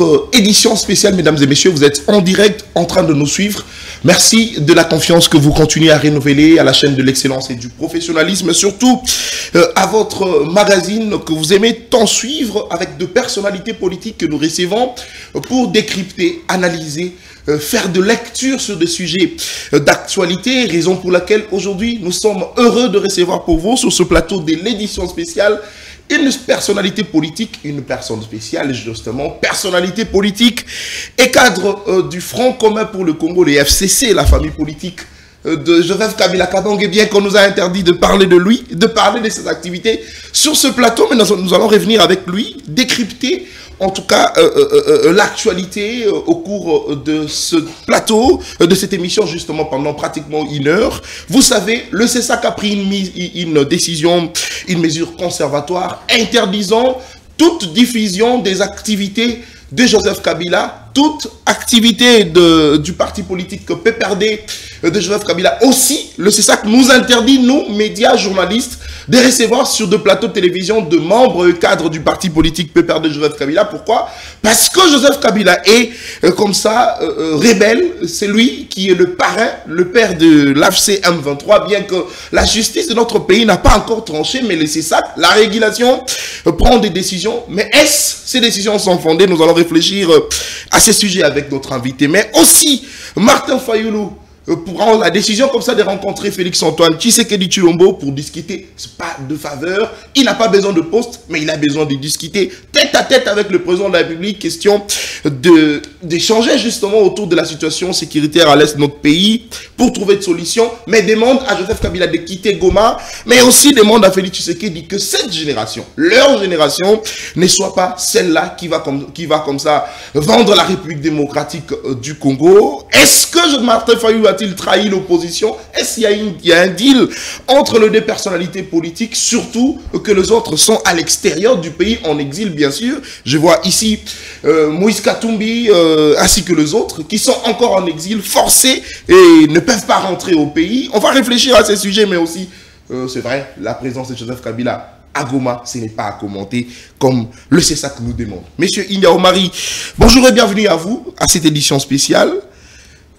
notre édition spéciale, mesdames et messieurs. Vous êtes en direct en train de nous suivre. Merci de la confiance que vous continuez à renouveler à la chaîne de l'excellence et du professionnalisme, surtout à votre magazine que vous aimez tant suivre avec de personnalités politiques que nous recevons pour décrypter, analyser, faire de lecture sur des sujets d'actualité, raison pour laquelle aujourd'hui nous sommes heureux de recevoir pour vous sur ce plateau de l'édition spéciale une personnalité politique, une personne spéciale justement, personnalité politique et cadre du Front commun pour le Congo, les FCC, la famille politique de Joseph Kabila Kabange, bien qu'on nous a interdit de parler de lui, de parler de ses activités sur ce plateau, mais nous allons revenir avec lui, décrypter en tout cas l'actualité au cours de ce plateau, de cette émission justement pendant pratiquement 1 heure. Vous savez, le CESAC a pris une décision, une mesure conservatoire interdisant toute diffusion des activités de Joseph Kabila, toute activité du parti politique PPRD de Joseph Kabila. Aussi, le CESAC nous interdit, nous, médias, journalistes, de recevoir sur de plateaux de télévision de membres et cadres du parti politique PPRD de Joseph Kabila. Pourquoi? Parce que Joseph Kabila est comme ça, rebelle. C'est lui qui est le parrain, le père de l'AFC M23, bien que la justice de notre pays n'a pas encore tranché, mais le CESAC, la régulation, prend des décisions. Mais est-ce ces décisions sont fondées? Nous allons réfléchir à ces sujets avec notre invité. Mais aussi, Martin Fayoulou, pour prendre la décision comme ça de rencontrer Félix-Antoine Tshisekedi Tshilombo pour discuter, c'est pas de faveur, il n'a pas besoin de poste, mais il a besoin de discuter tête à tête avec le président de la République, question d'échanger justement autour de la situation sécuritaire à l'est de notre pays pour trouver de solutions, mais demande à Joseph Kabila de quitter Goma, mais aussi demande à Félix Tshisekedi que cette génération, leur génération, ne soit pas celle-là qui va comme ça vendre la République démocratique du Congo. Est-ce que Martin Fayoulou a-t-il trahi l'opposition? Est-ce qu'il y a un deal entre les deux personnalités politiques, surtout que les autres sont à l'extérieur du pays, en exil bien sûr. Je vois ici Moïse Katumbi ainsi que les autres qui sont encore en exil, forcés et ne peuvent pas rentrer au pays. On va réfléchir à ces sujets, mais aussi, c'est vrai, la présence de Joseph Kabila à Goma, ce n'est pas à commenter comme le CESAC nous demande. Monsieur Inia Omari, bonjour et bienvenue à vous, à cette édition spéciale.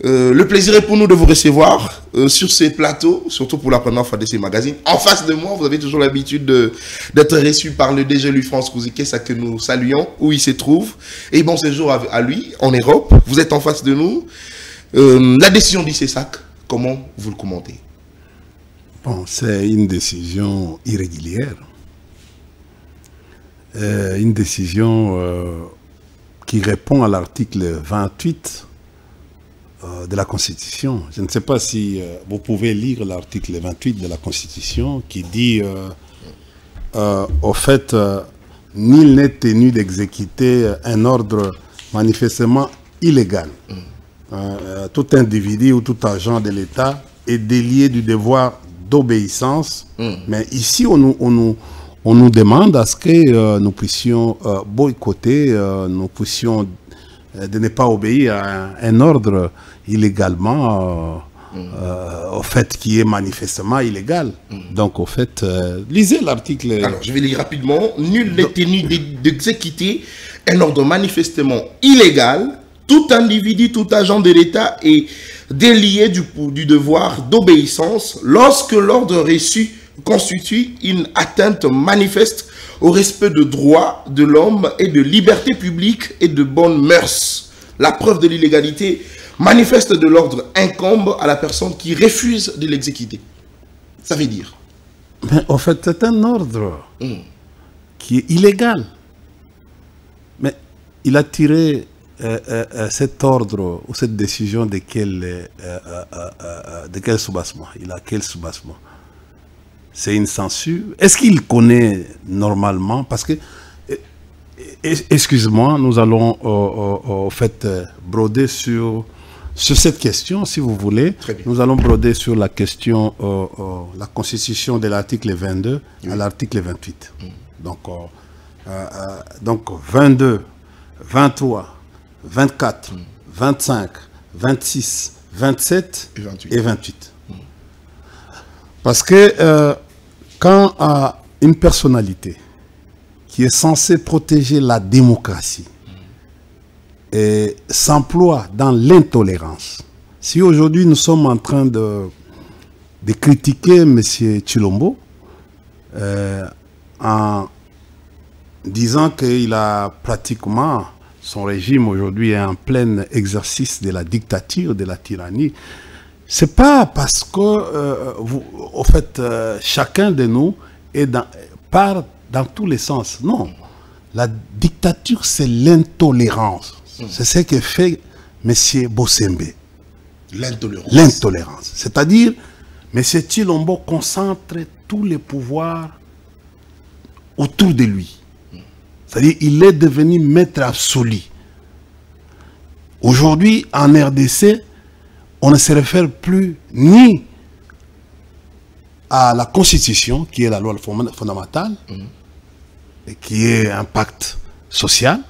Le plaisir est pour nous de vous recevoir sur ces plateaux, surtout pour la première fois de ces magazines. En face de moi, vous avez toujours l'habitude d'être reçu par le DG Louis France Kouzikessa que nous saluons, où il se trouve. Et bon séjour à lui, en Europe. Vous êtes en face de nous. La décision du CESAC, comment vous le commentez? Bon, c'est une décision irrégulière. Une décision qui répond à l'article 28 de la Constitution. Je ne sais pas si vous pouvez lire l'article 28 de la Constitution qui dit au fait, nul n'est tenu d'exécuter un ordre manifestement illégal. Tout individu ou tout agent de l'État est délié du devoir d'obéissance. Mais ici, on nous demande à ce que nous puissions boycotter, nous puissions de ne pas obéir à un ordre illégalement, au fait qui est manifestement illégal. Donc au fait, lisez l'article. Alors je vais lire rapidement. Nul n'est tenu d'exécuter un ordre manifestement illégal. Tout individu, tout agent de l'État est délié du devoir d'obéissance lorsque l'ordre reçu constitue une atteinte manifeste au respect de droits de l'homme et de liberté publique et de bonnes mœurs. La preuve de l'illégalité manifeste de l'ordre incombe à la personne qui refuse de l'exécuter. Ça veut dire? Mais en fait, c'est un ordre qui est illégal. Mais il a tiré cet ordre ou cette décision de quel soubassement? Il a quel soubassement? C'est une censure. Est-ce qu'il connaît normalement? Parce que, excuse-moi, nous allons en fait broder sur cette question, si vous voulez. Nous allons broder sur la question, la constitution de l'article 22 à l'article 28. Donc 22, 23, 24, 25, 26, 27 et 28. Parce que quand une personnalité qui est censée protéger la démocratie s'emploie dans l'intolérance, si aujourd'hui nous sommes en train de critiquer M. Tshilombo en disant qu'il a pratiquement, son régime aujourd'hui est en plein exercice de la dictature, de la tyrannie, c'est pas parce que, au fait, chacun de nous part dans tous les sens. Non. La dictature, c'est l'intolérance. C'est ce que fait M. Bossembe. L'intolérance. L'intolérance. C'est-à-dire, M. Tshilombo concentre tous les pouvoirs autour de lui. C'est-à-dire, il est devenu maître absolu. Aujourd'hui, en RDC, on ne se réfère plus ni à la Constitution, qui est la loi fondamentale, et qui est un pacte social,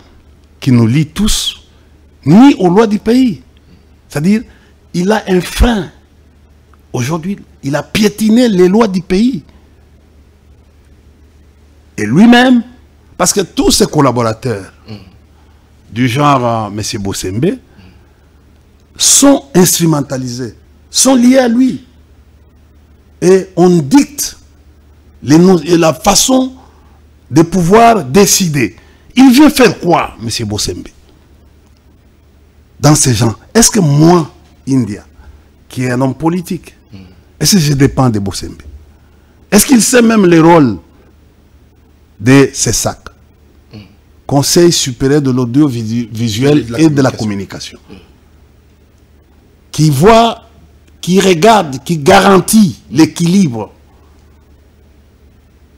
qui nous lie tous, ni aux lois du pays. C'est-à-dire, il a un frein. Aujourd'hui, il a piétiné les lois du pays. Et lui-même, parce que tous ses collaborateurs, du genre M. Bossembe, sont instrumentalisés, sont liés à lui. Et on dicte la façon de pouvoir décider. Il veut faire quoi, M. Bossembe? Dans ces gens, est-ce que moi, India, qui est un homme politique, est-ce que je dépends de Bossembe? Est-ce qu'il sait même le rôle de CESAC, Conseil supérieur de l'audiovisuel et de la communication, qui voit, qui regarde, qui garantit l'équilibre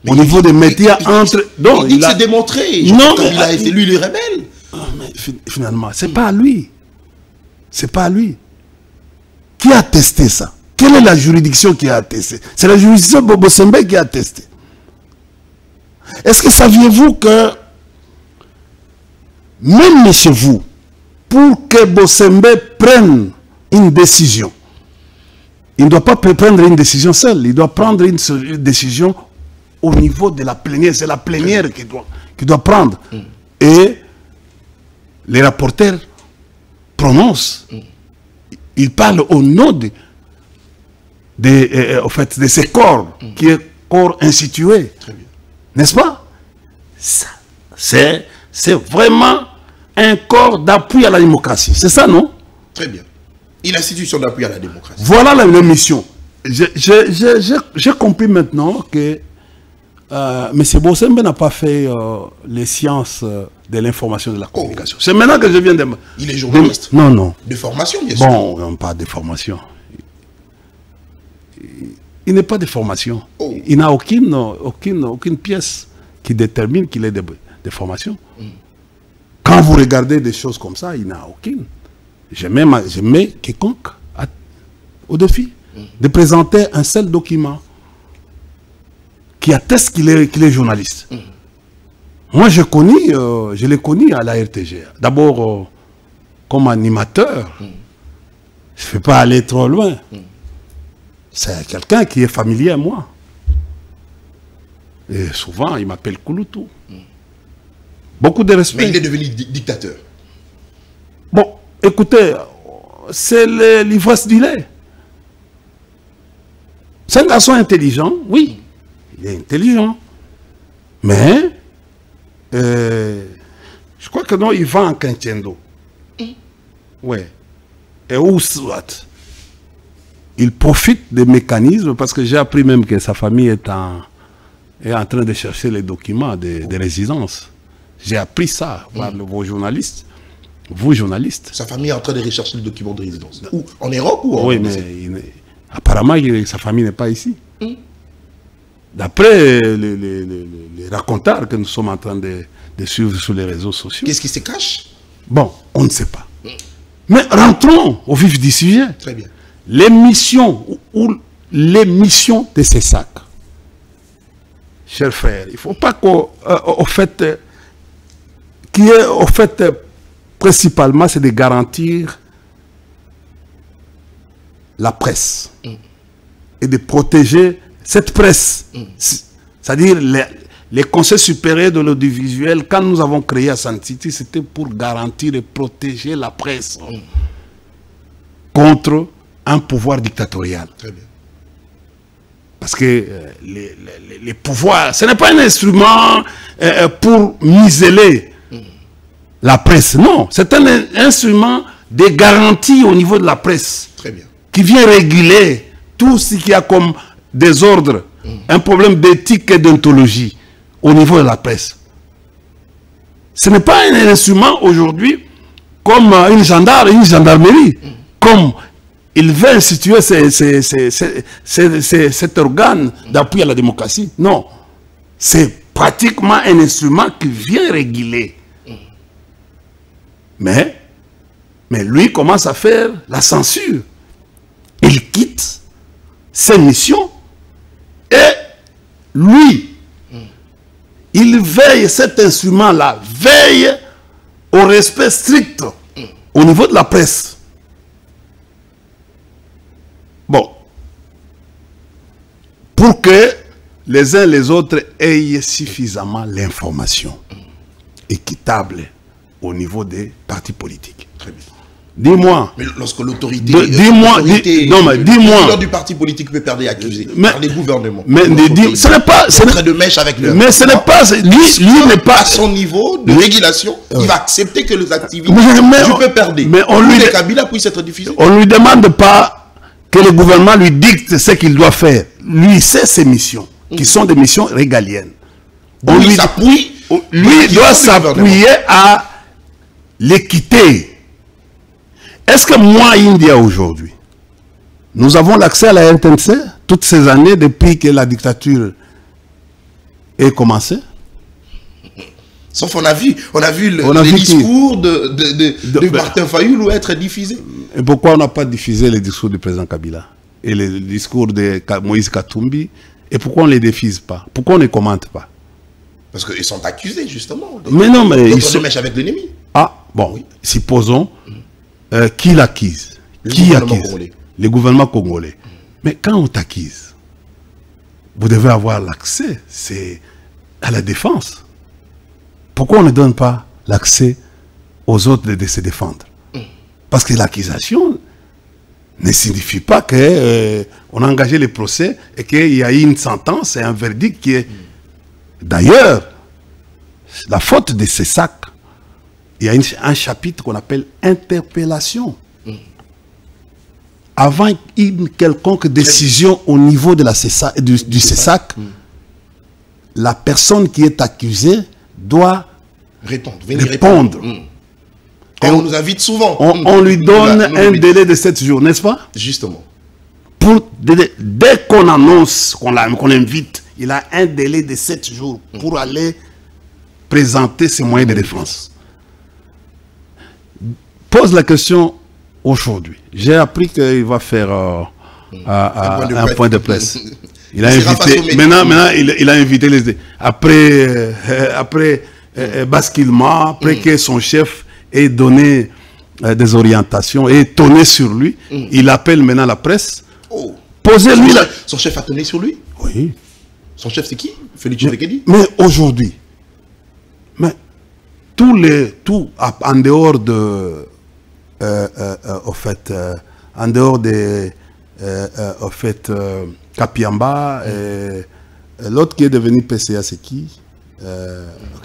au niveau des médias entre... Donc, il dit que c'est démontré. Non, il a été lui le rebelle. Mais finalement, c'est pas lui. C'est pas lui. Qui a testé ça? Quelle est la juridiction qui a attesté? C'est la juridiction de Bossembe qui a attesté. Est-ce que saviez-vous que même chez vous, pour que Bossembe prenne une décision, il ne doit pas prendre une décision seule, il doit prendre une décision au niveau de la plénière. C'est la plénière qui doit prendre. Et les rapporteurs prononcent. Ils parlent au nom de ces corps, qui est corps institué. N'est-ce pas? C'est vraiment un corps d'appui à la démocratie. C'est ça, non? Très bien. Une institution d'appui à la démocratie. Voilà la mission. J'ai compris maintenant que M. Bossembe n'a pas fait les sciences de l'information et de la communication. C'est maintenant que je viens de... Il est journaliste? Non, non. De formation, bien sûr. Bon, non, pas de formation. Il n'est pas de formation. Il n'a aucune pièce qui détermine qu'il est de formation. Quand vous regardez des choses comme ça, il n'a aucune. Je mets quiconque au défi de présenter un seul document qui atteste qu'il est journaliste. Moi, je l'ai connu à la RTG. D'abord, comme animateur, je ne vais pas aller trop loin. C'est quelqu'un qui est familier à moi. Et souvent, il m'appelle Kouloutou. Beaucoup de respect. Mais il est devenu dictateur. Bon, écoutez, c'est l'ivresse du lait. C'est un garçon intelligent, oui. Il est intelligent. Mais, je crois que non, il va en Quintendo. Oui. Et où soit. Il profite des mécanismes, parce que j'ai appris même que sa famille est en train de chercher les documents de résidence. J'ai appris ça par vos journalistes. Vous, journalistes. Sa famille est en train de rechercher les documents de résidence. Où? En Europe ou en... Oui, mais apparemment, sa famille n'est pas ici. D'après les racontars que nous sommes en train de suivre sur les réseaux sociaux. Qu'est-ce qui se cache? Bon, on ne sait pas. Mais rentrons au vif du sujet. Très bien. Les missions de ces sacs, chers frères, il ne faut pas qu'au fait, principalement, c'est de garantir la presse et de protéger cette presse, c'est-à-dire les conseils supérieurs de l'audiovisuel, quand nous avons créé à Sun City, c'était pour garantir et protéger la presse contre un pouvoir dictatorial. Très bien. Parce que les pouvoirs, ce n'est pas un instrument pour museler la presse. Non, c'est un instrument de garantie au niveau de la presse. Très bien. Qui vient réguler tout ce qu'il y a comme désordre, un problème d'éthique et d'ontologie au niveau de la presse. Ce n'est pas un instrument aujourd'hui comme une gendarmerie, comme il veut instituer cet organe d'appui à la démocratie. Non, c'est pratiquement un instrument qui vient réguler. Mais lui commence à faire la censure. Il quitte ses missions et lui, il veille, cet instrument-là, veille au respect strict au niveau de la presse. Bon, pour que les uns et les autres aient suffisamment l'information équitable au niveau des partis politiques. Très bien. Dis-moi. Mais lorsque l'autorité... Dis-moi. Le du parti politique peut perdre accusé par les gouvernements. Mais ce n'est pas... de mèche avec le... Mais ce n'est pas... Lui n'est pas... À son niveau de régulation, il va accepter que les activités peut perdre. Mais on lui... Que Kabila puisse être diffusé. On ne lui demande pas que le gouvernement lui dicte ce qu'il doit faire. Lui sait ses missions, qui sont des missions régaliennes. On lui s'appuie. Lui doit s'appuyer à l'équité. Est-ce que moi, India, aujourd'hui, nous avons l'accès à la RTNC toutes ces années depuis que la dictature est commencée? Sauf on a vu le discours de Martin Fayulu être diffusé. Et pourquoi on n'a pas diffusé les discours du président Kabila et les discours de Moïse Katumbi? Et pourquoi on ne les diffuse pas? Pourquoi on ne les commente pas? Parce qu'ils sont accusés, justement. Mais non, mais ils sont mèche avec l'ennemi. Ah, bon, oui. Supposons qui l'acquise? Qui acquise? Le gouvernement congolais. Mais quand on t'acquise, vous devez avoir l'accès, c'est à la défense. Pourquoi on ne donne pas l'accès aux autres de se défendre? Parce que l'accusation ne signifie pas qu'on a engagé les procès et qu'il y a eu une sentence et un verdict qui est... D'ailleurs, la faute de ces sacs, il y a un chapitre qu'on appelle interpellation. Avant une quelconque décision au niveau de la du CESAC, la personne qui est accusée doit répondre. Et on nous invite souvent. On lui donne un délai de 7 jours, n'est-ce pas? Justement. Dès qu'on annonce, qu'on l'invite, il a un délai de 7 jours pour aller présenter ses moyens de défense. Pose la question aujourd'hui. J'ai appris qu'il va faire un point de presse. Il a invité, maintenant il a invité les... Après basculement, après que son chef ait donné des orientations et tonné sur lui, il appelle maintenant la presse. Posez-lui son chef a tonné sur lui? Oui. Son chef c'est qui? Félix Tshisekedi? Mais aujourd'hui, tout en dehors de... en dehors de Kapiamba, l'autre qui est devenu PCA, c'est qui?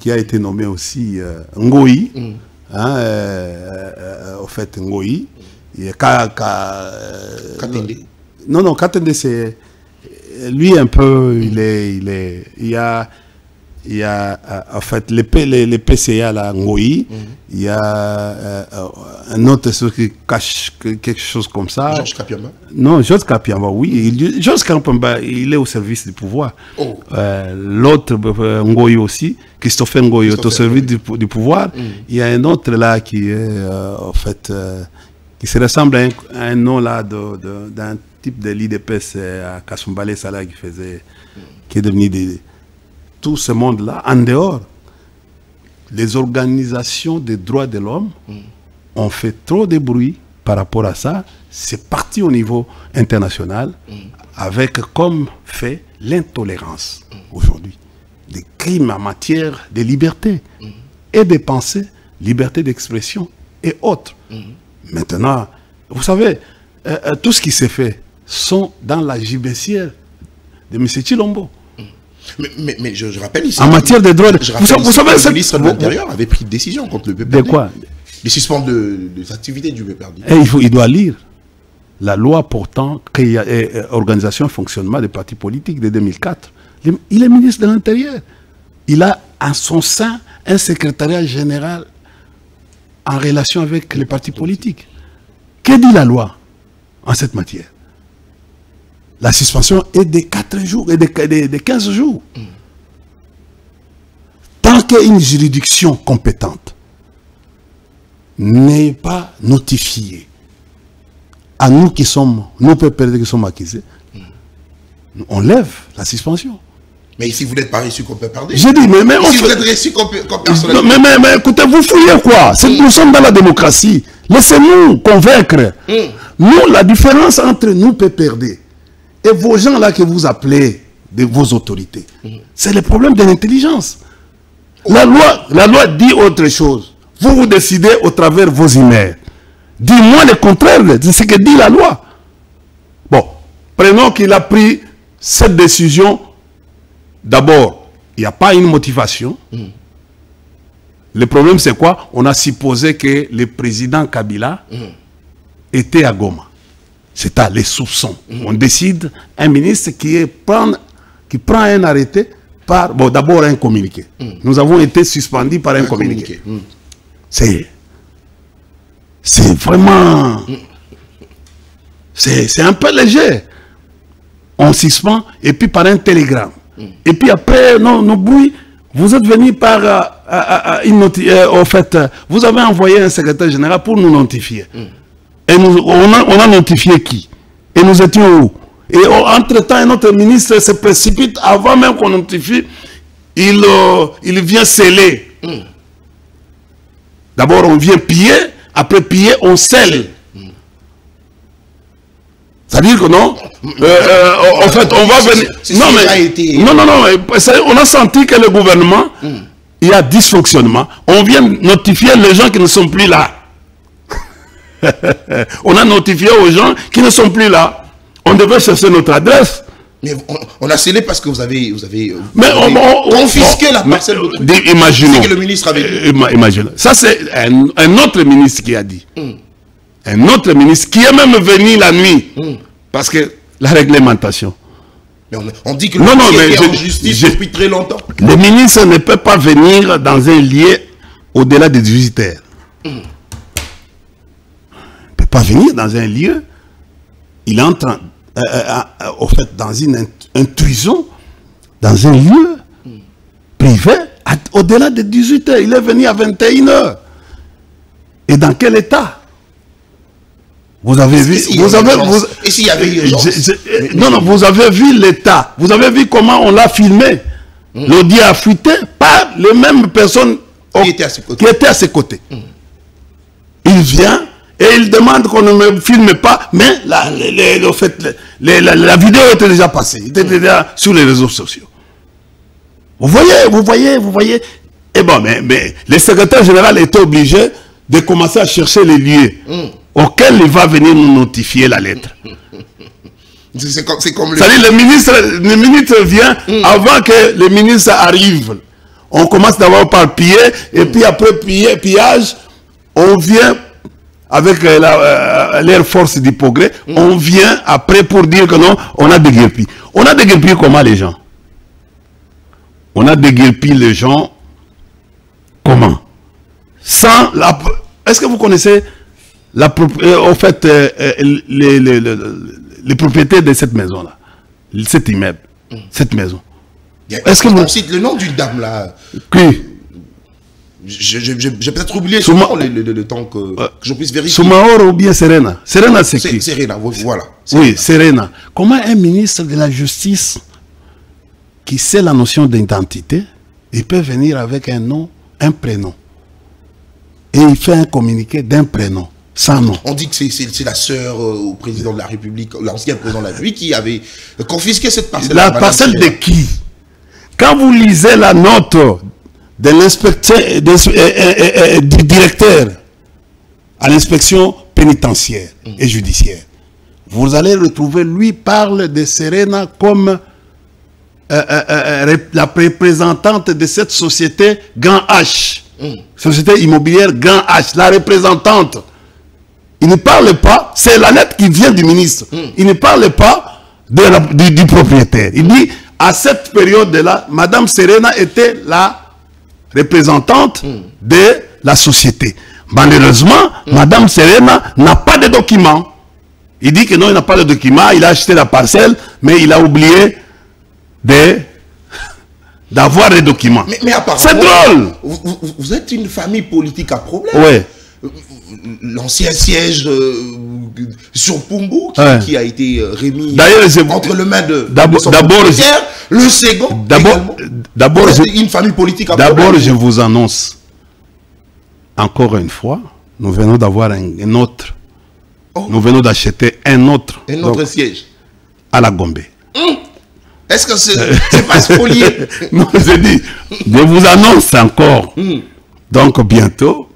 Qui a été nommé aussi Ngoï. Ngoï. Non, Katende, c'est... Lui, un peu, il y a en fait les PCA là, Ngoï, il y a un autre qui cache quelque chose comme ça. Georges Kapiamba? Non, Georges Kapiamba, oui. Georges Kapiamba, il est au service du pouvoir. L'autre, Ngoï aussi, Christophe Ngoï, est au service du pouvoir. Il y a un autre là qui est en fait, qui se ressemble à un nom là d'un type de l'IDPS à Kasumbalé Salah qui est devenu tout ce monde-là, en dehors, les organisations des droits de l'homme ont fait trop de bruit par rapport à ça. C'est parti au niveau international avec comme fait l'intolérance aujourd'hui. des crimes en matière de liberté et de pensée, liberté d'expression et autres. Maintenant, vous savez, tout ce qui s'est fait sont dans la gibecière de M. Tshilombo. Mais je rappelle ici... En matière de droits... Vous savez, le ministre de l'Intérieur avait pris une décision contre le PPRD. De quoi? De suspendre des activités du PPRD. Et il doit lire la loi portant organisation et fonctionnement des partis politiques de 2004. Il est ministre de l'Intérieur. Il a en son sein un secrétariat général en relation avec les partis politiques. Que dit la loi en cette matière? La suspension est de 4 jours et de 15 jours. Tant qu'une juridiction compétente n'est pas notifiée à nous qui sommes, nous PPRD qui sommes accusés, on lève la suspension. Mais ici, vous n'êtes pas reçu comme PPRD. J'ai dit, mais ici, vous êtes reçu comme personne. Mais écoutez, vous fouillez quoi? Nous sommes dans la démocratie. Laissez-nous convaincre. Nous, la différence entre nous PPRD et vos gens là que vous appelez de vos autorités, c'est le problème de l'intelligence. La loi dit autre chose. Vous décidez au travers vos emails. Dis-moi le contraire de ce que dit la loi. Bon, prenons qu'il a pris cette décision. D'abord, il n'y a pas une motivation. Le problème, c'est quoi? On a supposé que le président Kabila était à Goma. C'est à les soupçons. On décide, un ministre qui prend un arrêté par, bon, d'abord un communiqué. Nous avons été suspendus par un communiqué. C'est vraiment... C'est un peu léger. On suspend, et puis par un télégramme. Et puis après, nos bruits, vous êtes venus par... au fait, vous avez envoyé un secrétaire général pour nous notifier. Et on a notifié qui? Et nous étions où? Et entre-temps, un autre ministre se précipite, avant même qu'on notifie, il vient sceller. D'abord, on vient piller, après piller, on scelle. C'est-à-dire que non, en fait, on va venir... Non, on a senti que le gouvernement, il y a dysfonctionnement. On vient notifier les gens qui ne sont plus là. On a notifié aux gens qui ne sont plus là. On devait chercher notre adresse. Mais on a scellé parce que vous avez confisqué la parcelle. Imaginez. C'est que le ministre avait dit. Imaginez. Ça, c'est un autre ministre qui a dit. Un autre ministre qui est même venu la nuit. Parce que la réglementation. Mais on dit que le ministre est en justice depuis très longtemps. Le ministre ne peut pas venir dans un lieu au-delà des 18 heures. Il ne peut pas venir dans un lieu. Il entre au fait dans une intrusion, dans un lieu privé, au-delà de 18 heures. Il est venu à 21 heures. Et dans quel état? Vous avez vu, et s'il y avait urgence? Non, vous avez vu l'état. Vous avez vu comment on l'a filmé. L'audio a fuité par les mêmes personnes qui étaient à ses côtés. Il vient et il demande qu'on ne me filme pas, mais la vidéo était déjà passée. Il était déjà sur les réseaux sociaux. Vous voyez. Et bon, mais le secrétaire général était obligé de commencer à chercher les lieux auquel il va venir nous notifier la lettre. C'est comme le ministre vient avant que le ministre arrive. On commence d'abord par piller, et puis après pillage, on vient avec l'Air Force du Progrès, on vient après pour dire que non, on a déguerpi. On a déguerpi comment les gens? On a déguerpi les gens comment? Sans la... Est-ce que vous connaissez en fait, les propriétaires de cette maison-là, cet immeuble, cette maison? Est-ce que vous citez le nom d'une dame là? Qui? J'ai peut-être oublié le temps que je puisse vérifier. Soumaoro ou bien Serena? Serena, c'est qui? Serena, voilà. Oui, Serena. Comment un ministre de la Justice qui sait la notion d'identité, il peut venir avec un nom, un prénom, et il fait un communiqué d'un prénom, sans nom? On dit que c'est la sœur au président de la République, l'ancien président de la République, qui avait confisqué cette parcelle. La parcelle de qui? Quand vous lisez la note de l'inspecteur, du directeur à l'inspection pénitentiaire et judiciaire, vous allez retrouver, lui parle de Serena comme la représentante de cette société Grand H, société immobilière Grand H, la représentante. Il ne parle pas, c'est la lettre qui vient du ministre, il ne parle pas du propriétaire. Il dit, à cette période-là, Madame Serena était la représentante de la société. Malheureusement, Madame Serena n'a pas de documents. Il dit que non, il n'a pas de documents, il a acheté la parcelle, mais il a oublié d'avoir les documents. Mais apparemment, c'est drôle. Vous êtes une famille politique à problème. Oui. L'ancien siège sur Pumbu qui a été remis entre les mains de son propriétaire, le second d'abord une famille politique à problème. D'abord, je vous annonce encore une fois, nous venons d'avoir un autre. Nous venons d'acheter un autre siège à la Gombe. Est-ce que c'est pas spolié? Non, je dis, je vous annonce encore. Donc bientôt,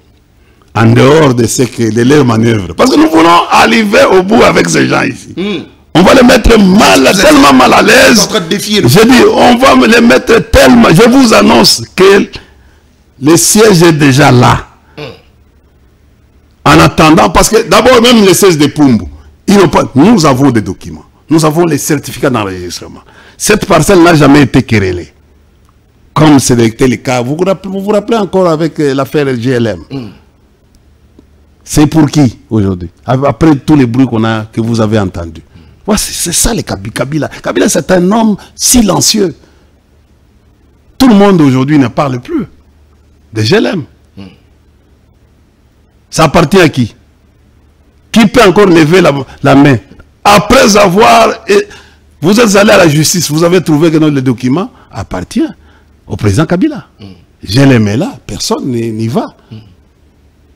en dehors de ce que de leurs manœuvres, parce que nous voulons arriver au bout avec ces gens ici. On va les mettre tellement mal à l'aise. En train de défier le... Je dis, on va les mettre tellement. Je vous annonce que le siège est déjà là. En attendant, parce que d'abord, même les sièges de Pumbu, nous avons des documents. Nous avons les certificats d'enregistrement. Cette parcelle n'a jamais été querellée. Comme c'était le cas. Vous vous rappelez encore avec l'affaire GLM. C'est pour qui aujourd'hui? Après tous les bruits que vous avez entendus. Ouais, c'est ça le Kabila. Kabila, c'est un homme silencieux. Tout le monde aujourd'hui ne parle plus de GLM. Ça appartient à qui? Qui peut encore lever la main? Après avoir... Vous êtes allé à la justice, vous avez trouvé que le document appartient au président Kabila. GLM est là, personne n'y va.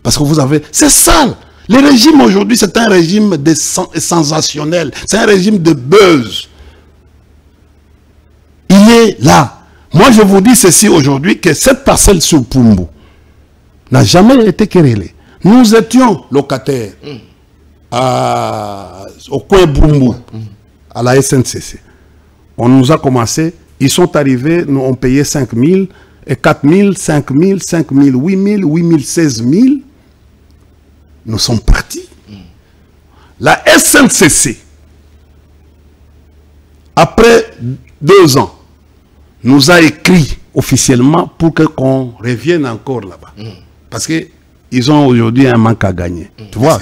Parce que vous avez... C'est ça. Le régime aujourd'hui, c'est un régime sensationnel. C'est un régime de buzz. Il est là. Moi, je vous dis ceci aujourd'hui, que cette parcelle sur Pumbu n'a jamais été querellée. Nous étions locataires au coin Pumbu, à la SNCC. On nous a commencé, ils sont arrivés, nous on payait 5 000, et 4 000, 5 000, 5 000, 8 000, 8 000, 16 000. Nous sommes partis. La SNCC, après 2 ans, nous a écrit officiellement pour qu'on revienne encore là-bas. Parce qu'ils ont aujourd'hui un manque à gagner. Tu vois,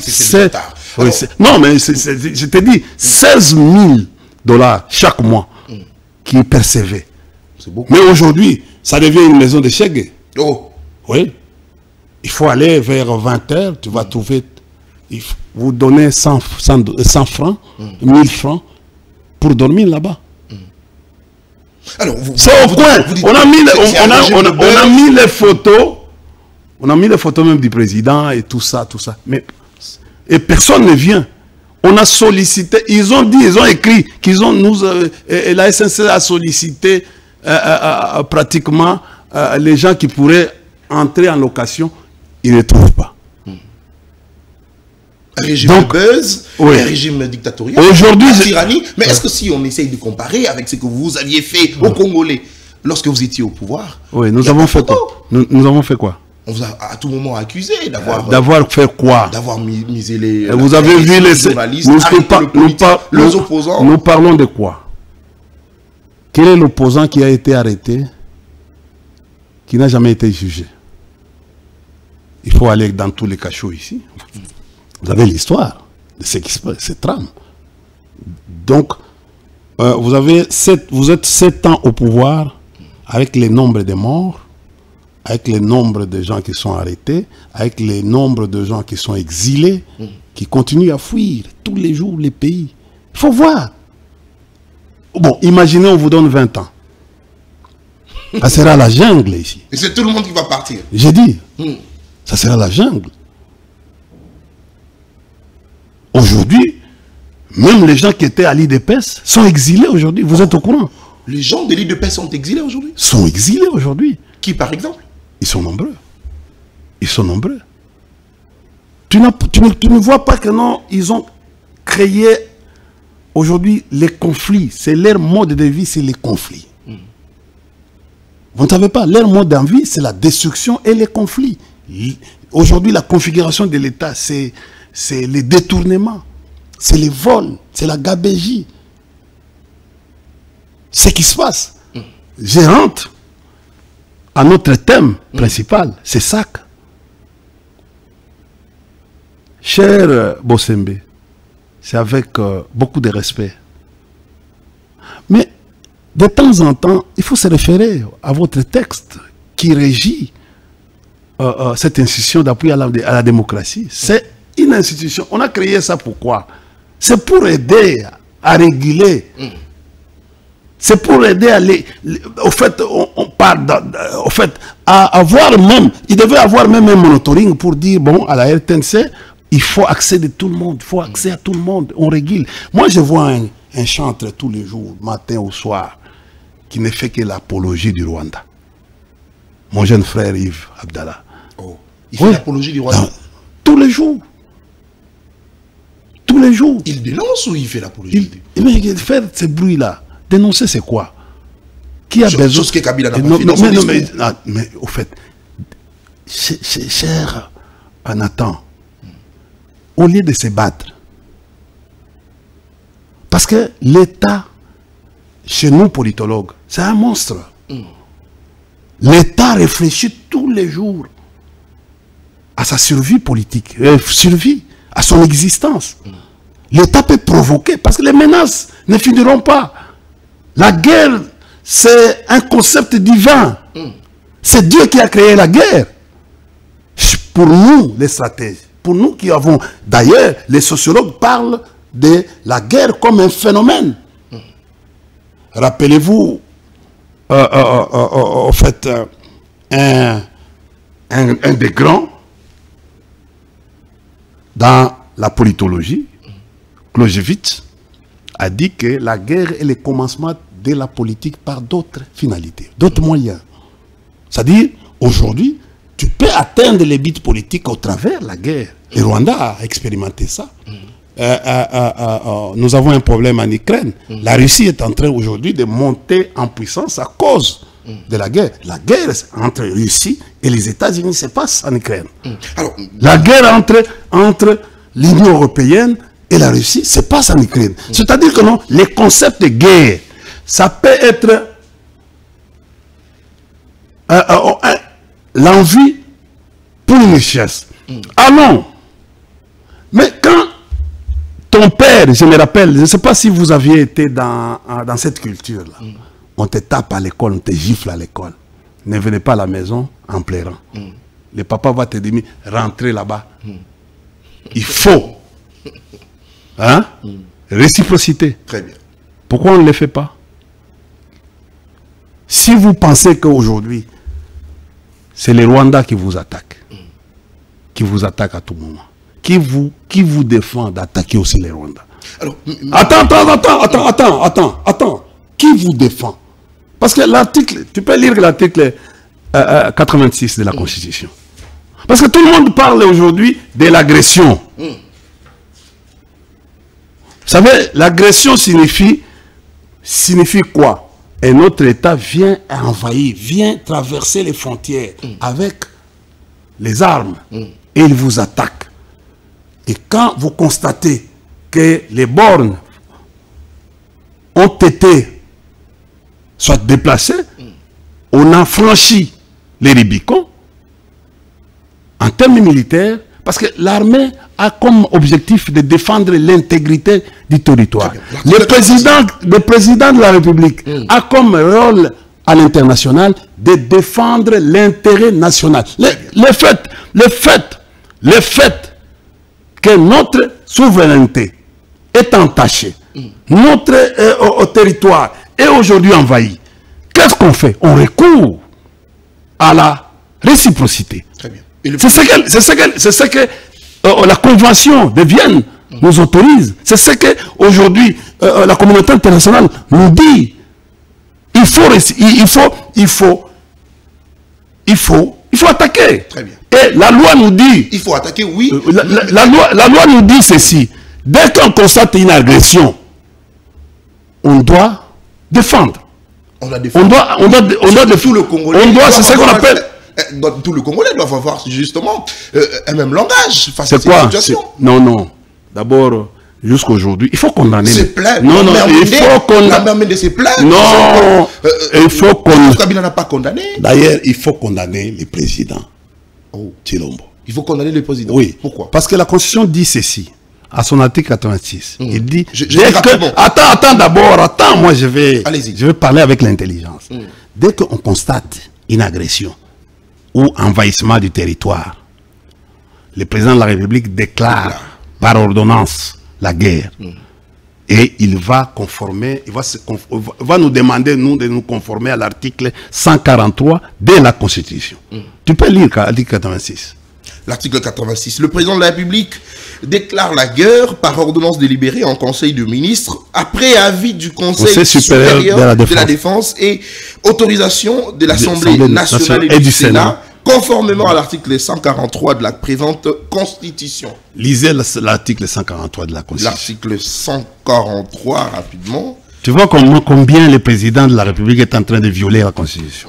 non, mais je te dis, 16 000 $ chaque mois qu'ils percevaient. Mais aujourd'hui, ça devient une maison de chèque. Oui. Il faut aller vers 20 h, tu vas trouver, vous donnez 100 francs, 1000 francs pour dormir là-bas. C'est au coin. On a mis les photos. On a mis les photos même du président et tout ça, tout ça. Mais, et personne ne vient. On a sollicité, ils ont dit, ils ont écrit qu'ils ont, la SNCC a sollicité pratiquement les gens qui pourraient entrer en location. Ils ne trouvent pas. Un régime de buzz, un régime dictatorial, aujourd'hui, tyrannie. Mais est-ce que si on essaye de comparer avec ce que vous aviez fait aux Congolais lorsque vous étiez au pouvoir? Oui, nous avons fait quoi? Nous avons fait quoi? On vous a à tout moment accusé d'avoir... D'avoir fait quoi? D'avoir misé les... Vous avez vu les journalistes, les opposants. Nous parlons de quoi? Quel est l'opposant qui a été arrêté, qui n'a jamais été jugé? Il faut aller dans tous les cachots ici. Vous avez l'histoire de ce qui se passe, cette trame. Donc, vous êtes 7 ans au pouvoir avec le nombre de morts, avec le nombre de gens qui sont arrêtés, avec le nombre de gens qui sont exilés, qui continuent à fuir tous les jours les pays. Il faut voir. Bon, imaginez, on vous donne 20 ans. Ça sera la jungle ici. Et c'est tout le monde qui va partir. J'ai dit, ça sera la jungle. Aujourd'hui, même les gens qui étaient à l'IDPS sont exilés aujourd'hui. Vous êtes au courant? Les gens de l'île de paix sont exilés aujourd'hui? Sont exilés aujourd'hui. Qui, par exemple? Ils sont nombreux. Ils sont nombreux. Tu ne vois pas que non, ils ont créé aujourd'hui les conflits. C'est leur mode de vie, c'est les conflits. Vous ne savez pas, leur mode de vie, c'est la destruction et les conflits. Aujourd'hui, la configuration de l'État, c'est les détournements, c'est les vols, c'est la gabégie. C'est ce qui se passe. Je rentre à notre thème principal, c'est SAC. Cher Bossembe, c'est avec beaucoup de respect. Mais de temps en temps, il faut se référer à votre texte qui régit cette institution d'appui à la démocratie. C'est une institution. On a créé ça pourquoi? C'est pour aider à réguler. C'est pour aider à au fait, on parle au fait, à avoir même, il devait avoir même un monitoring pour dire, bon, à la RTNC, il faut accéder tout le monde, il faut accéder à tout le monde, on régule. Moi, je vois un chantre tous les jours, matin au soir, qui ne fait que l'apologie du Rwanda. Mon jeune frère Yves Abdallah. Oh, il fait l'apologie du Rwanda? Tous les jours. Tous les jours. Il dénonce ou il fait l'apologie? Mais il fait ce bruit-là. Dénoncer, c'est quoi? Qui a besoin? Chose que Kabila n'a pas fait dans son discours. Mais au fait, cher Nathan, au lieu de se battre, parce que l'État, chez nous politologues, c'est un monstre. L'État réfléchit tous les jours à sa survie politique, survie, à son existence. L'État peut provoquer, parce que les menaces ne finiront pas. La guerre, c'est un concept divin. C'est Dieu qui a créé la guerre. Pour nous, les stratèges, pour nous qui avons... D'ailleurs, les sociologues parlent de la guerre comme un phénomène. Rappelez-vous, en fait, un des grands dans la politologie, Clausewitz, a dit que la guerre est le commencement de la politique par d'autres finalités, d'autres moyens. C'est-à-dire, aujourd'hui, tu peux atteindre les buts politiques au travers de la guerre. Le Rwanda a expérimenté ça. Nous avons un problème en Ukraine. La Russie est en train aujourd'hui de monter en puissance à cause de la guerre. La guerre entre la Russie et les États-Unis se passe en Ukraine. Alors, la guerre entre l'Union européenne et la Russie se passe en Ukraine. C'est-à-dire que non, les concepts de guerre, ça peut être l'envie pour une richesse. Allons. Mais quand ton père, je me rappelle, je ne sais pas si vous aviez été dans cette culture-là, on te tape à l'école, on te gifle à l'école. Ne venez pas à la maison en pleurant. Le papa va te dire, rentrez là-bas. Il faut. Hein? Réciprocité. Très bien. Pourquoi on ne le fait pas? Si vous pensez qu'aujourd'hui, c'est les Rwandais qui vous attaquent, à tout moment, qui vous défend d'attaquer aussi les Rwandais. Alors, attends. Qui vous défend? Parce que l'article, tu peux lire l'article 86 de la Constitution. Parce que tout le monde parle aujourd'hui de l'agression. Vous savez, l'agression signifie quoi? Et notre État vient envahir, vient traverser les frontières avec les armes et il vous attaque. Et quand vous constatez que les bornes ont été soit déplacées, on a franchi les Rubicons en termes militaires, parce que l'armée a comme objectif de défendre l'intégrité du territoire. Le président de la République a comme rôle à l'international de défendre l'intérêt national. Le fait que notre souveraineté est entachée, notre territoire est aujourd'hui envahi, qu'est-ce qu'on fait? On recourt à la réciprocité. Très bien. C'est ce que la Convention de Vienne nous autorise. C'est ce que aujourd'hui la communauté internationale nous dit. il faut attaquer. Très bien. Et la loi nous dit... Il faut attaquer, oui. La loi nous dit ceci. Dès qu'on constate une agression, on doit défendre. On doit défendre. On doit défendre. Tout le Congolais. C'est ce qu'on appelle... Tout le Congolais doit avoir justement un même langage face C'est à cette quoi? situation. Non. D'abord, jusqu'à aujourd'hui, il faut condamner. C'est plein. Non, il faut condamner. La mère Mende, c'est plein. Non, il faut condamner. Kabila n'a pas condamné. D'ailleurs, il faut condamner le président. Tshilombo. Il faut condamner le président. Oui. Pourquoi? Parce que la Constitution dit ceci. À son article 86. Il dit... Attends d'abord, moi je vais parler avec l'intelligence. Dès qu'on constate une agression ou envahissement du territoire, le président de la République déclare par ordonnance la guerre. Et il va conformer, va nous demander, nous, de nous conformer à l'article 143 de la Constitution. Tu peux lire l'article 86. L'article 86. Le président de la République déclare la guerre par ordonnance délibérée en Conseil de ministres après avis du Conseil supérieur de la Défense et autorisation de l'Assemblée nationale et du Sénat, conformément à l'article 143 de la présente Constitution. Lisez l'article 143 de la Constitution. L'article 143, rapidement. Tu vois combien le président de la République est en train de violer la Constitution.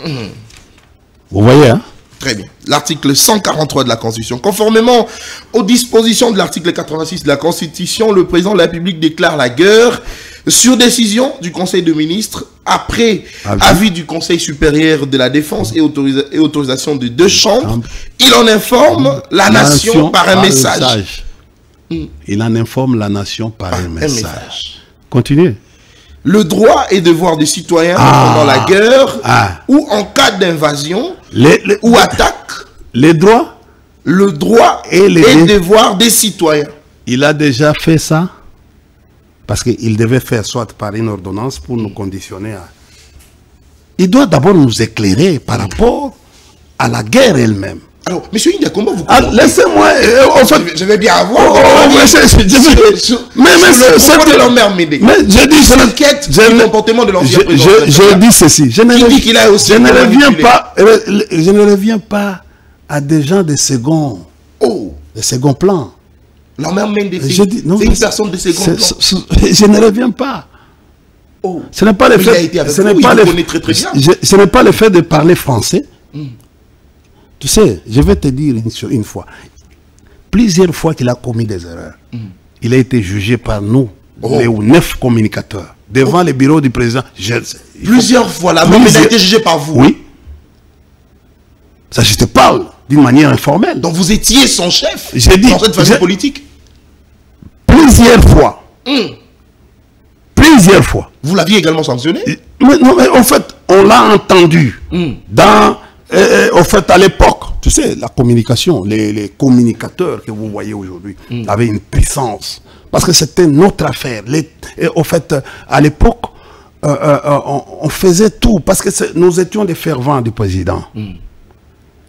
Vous voyez, hein? Très bien. L'article 143 de la Constitution. Conformément aux dispositions de l'article 86 de la Constitution, le président de la République déclare la guerre sur décision du Conseil de ministres après avis du Conseil supérieur de la Défense et autorisation de 2 chambres. Il en informe la nation par un message. Il en informe la nation par un message. Continuez. Le droit et devoir des citoyens pendant la guerre ou en cas d'invasion ou attaque. Les droits? Le droit et devoir des citoyens. Il a déjà fait ça? Parce qu'il devait faire soit par une ordonnance pour nous conditionner à... Il doit d'abord nous éclairer par rapport à la guerre elle-même. Alors, monsieur India, comment vous... Laissez-moi... je vais bien avoir... mais je dis... Je m'inquiète du comportement de l'ancien président. Je dis ceci. Je ne reviens pas à des gens de second... de second plan. L'homme Mende, c'est une personne de second plan. Je ne reviens pas. Ce n'est pas le fait... Ce n'est pas le fait de parler français. Tu sais, je vais te dire une fois. Plusieurs fois qu'il a commis des erreurs. Il a été jugé par nous, les 9 communicateurs, devant le bureau du président. Plusieurs fois, la même, il a été jugé par vous. Oui. Ça, je te parle d'une manière informelle. Donc vous étiez son chef dans cette famille politique? Plusieurs fois. Plusieurs fois. Vous l'aviez également sanctionné? mais en fait, on l'a entendu dans... au fait, à l'époque, tu sais, la communication, les communicateurs que vous voyez aujourd'hui avaient une puissance. Parce que c'était notre affaire. Au fait, à l'époque, on faisait tout. Parce que nous étions des fervents du président.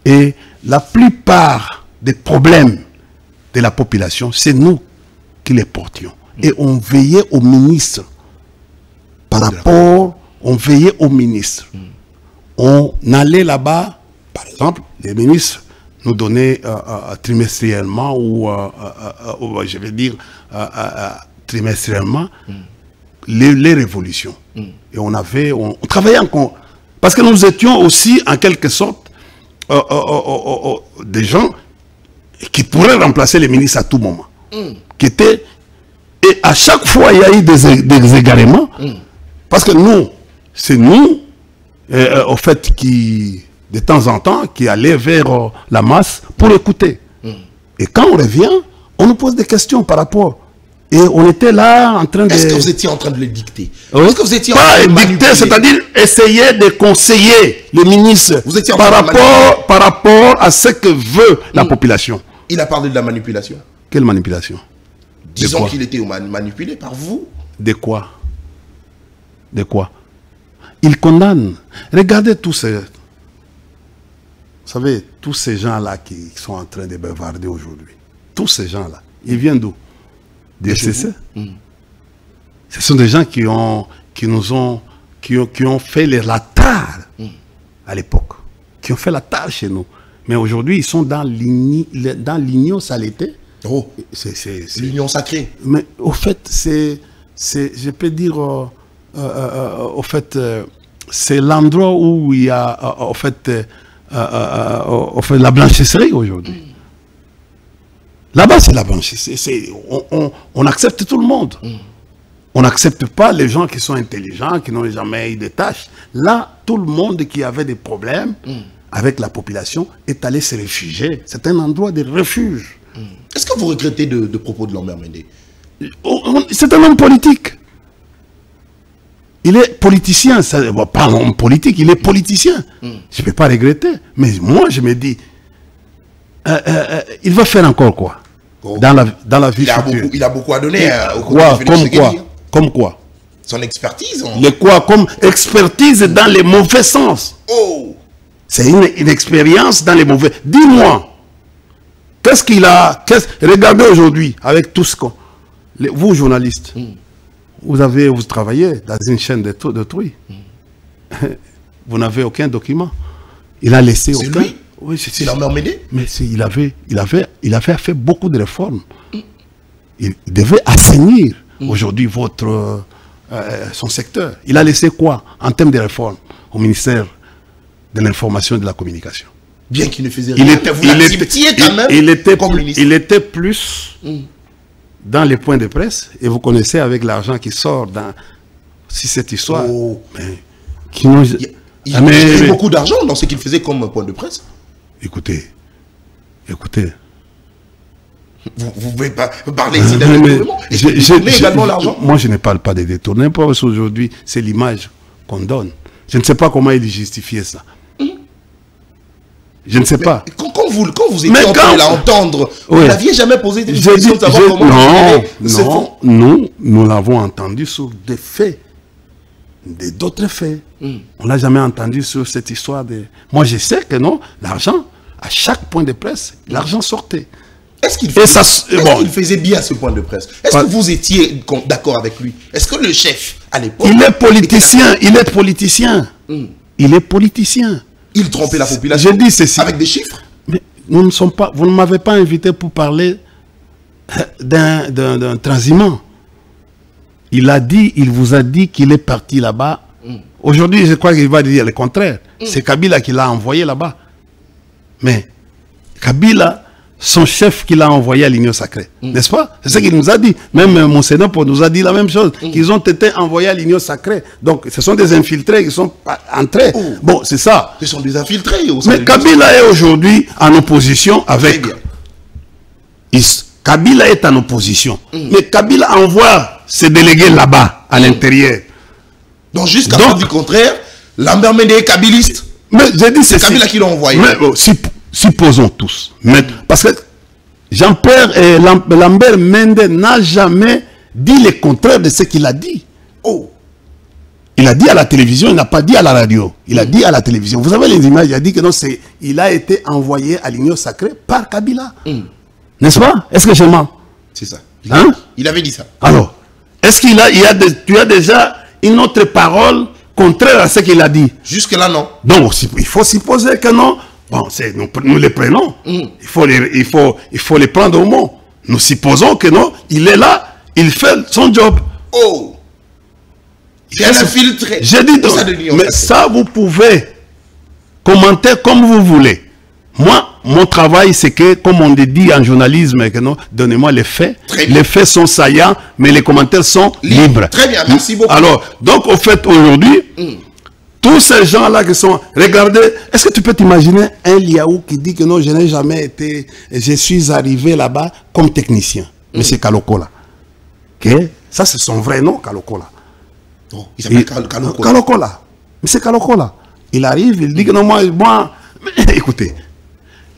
Et la plupart des problèmes de la population, c'est nous qui les portions. Et on veillait aux ministres. Par rapport, on veillait aux ministres. On allait là-bas, par exemple, les ministres nous donnaient trimestriellement ou, je vais dire, trimestriellement, les révolutions. Et on travaillait encore. Parce que nous étions aussi, en quelque sorte, des gens qui pourraient remplacer les ministres à tout moment. Et à chaque fois, il y a eu des égarements. Parce que nous, c'est nous, au fait, qui, de temps en temps, qui allaient vers la masse pour écouter. Et quand on revient, on nous pose des questions par rapport. Et on était là en train de... Est-ce que vous étiez en train de le dicter? Est-ce que vous étiez pas dicter, c'est-à-dire essayer de conseiller le ministre par rapport à ce que veut la population. Il a parlé de la manipulation. Quelle manipulation? Disons qu'il était manipulé par vous. De quoi? De quoi? Il condamne. Regardez tous ces... Vous savez, tous ces gens-là qui sont en train de bavarder aujourd'hui. Tous ces gens-là. Ils viennent d'où? Des CC. Ce sont des gens qui nous ont qui ont fait la tare à l'époque, qui ont fait la tare chez nous. Mais aujourd'hui, ils sont dans l'union saleté. Oh, l'union sacrée. Mais au fait, je peux dire, au fait, c'est l'endroit où il y a, au fait, la blanchisserie aujourd'hui. Là-bas, c'est la blanchisserie. On accepte tout le monde. On n'accepte pas les gens qui sont intelligents, qui n'ont jamais eu de tâches. Là, tout le monde qui avait des problèmes avec la population est allé se réfugier. C'est un endroit de refuge. Est-ce que vous regrettez de propos de Lambert Mende? C'est un homme politique. Il est politicien. Pas un homme politique, il est politicien. Je ne peux pas regretter. Mais moi, je me dis, il va faire encore quoi dans la vie future? Il a beaucoup à donner au quoi, comme quoi? Son expertise. Les quoi? Comme expertise dans les mauvais sens. Oh! C'est une expérience dans les mauvais. Dis-moi, qu'est-ce qu'il a... Regardez aujourd'hui, avec tout ce qu'on... Vous, journalistes, vous travaillez dans une chaîne d'autrui. Vous n'avez aucun document. Il a laissé aucun... C'est lui? Oui, c'est Lambert Mende? Mais il avait fait beaucoup de réformes. Il devait assainir aujourd'hui son secteur. Il a laissé quoi en termes de réformes au ministère de l'information et de la communication? Bien qu'il ne faisait rien, il était plus dans les points de presse, et vous connaissez avec l'argent qui sort dans cette histoire. Oh. Il a eu beaucoup d'argent dans ce qu'il faisait comme point de presse. Écoutez. Vous pouvez pas parler ici d'un détournement. Également l'argent. Moi, je ne parle pas de détournement, parce qu'aujourd'hui, c'est l'image qu'on donne. Je ne sais pas comment il justifiait ça. Je ne sais pas. Quand vous étiez en train de l'entendre, vous n'aviez jamais posé des questions de savoir comment... Nous l'avons entendu sur des faits. D'autres faits. On n'a jamais entendu sur cette histoire de... Moi, je sais que non, l'argent, à chaque point de presse, l'argent sortait. Est-ce qu'il faisait bien ce point de presse? Est-ce que vous étiez d'accord avec lui? Est-ce que le chef, à l'époque... Il est politicien. Il est politicien. Il trompait la population. Je dis ceci. Avec des chiffres? Mais nous ne sommes pas... Vous ne m'avez pas invité pour parler d'un transhumant. Il vous a dit qu'il est parti là-bas. Aujourd'hui, je crois qu'il va dire le contraire. C'est Kabila qui l'a envoyé là-bas. Mais Kabila, son chef qui l'a envoyé à l'Union sacrée, n'est-ce pas? C'est ce qu'il nous a dit. Même Monseigneur nous a dit la même chose, qu'ils ont été envoyés à l'Union sacrée. Donc, ce sont des infiltrés qui sont entrés. Bon, c'est ça. Ce sont des infiltrés. Mais Kabila est aujourd'hui en opposition avec... Kabila est en opposition. Mais Kabila envoie ses délégués là-bas, à l'intérieur. Donc, jusqu'à preuve du contraire, Lambert Mende est kabiliste. Mais j'ai dit c'est Kabila qui l'a envoyé. Mais supposons tous. Mais, parce que Jean-Pierre et Lambert Mende n'a jamais dit le contraire de ce qu'il a dit. Oh. Il a dit à la télévision, il n'a pas dit à la radio. Il a dit à la télévision. Vous avez les images, il a dit que non, il a été envoyé à l'Union sacrée par Kabila. N'est-ce pas? Est-ce que je mens? C'est ça. Il avait dit ça. Alors, est-ce qu'il tu as déjà une autre parole contraire à ce qu'il a dit? Jusque-là, non. Donc, il faut supposer que non. Bon, nous les prenons. Il faut les prendre au mot. Nous supposons que non, il est là, il fait son job. Oh! Il est infiltré. J'ai dit donc, mais ça, vous pouvez commenter comme vous voulez. Moi, mon travail, c'est que, comme on dit en journalisme, que non, donnez-moi les faits. Les faits sont saillants, mais les commentaires sont libres. Très bien, merci beaucoup. Alors, donc, au fait, aujourd'hui, tous ces gens-là qui sont... Regardez, est-ce que tu peux t'imaginer un Liaou qui dit que non, je n'ai jamais été... Je suis arrivé là-bas comme technicien. Mais c'est Kalokola. Okay? Ça, c'est son vrai nom, Kalokola. Oh, il s'appelle Kalokola. Kalokola. Mais c'est Kalokola. Il arrive, il dit que non, moi écoutez,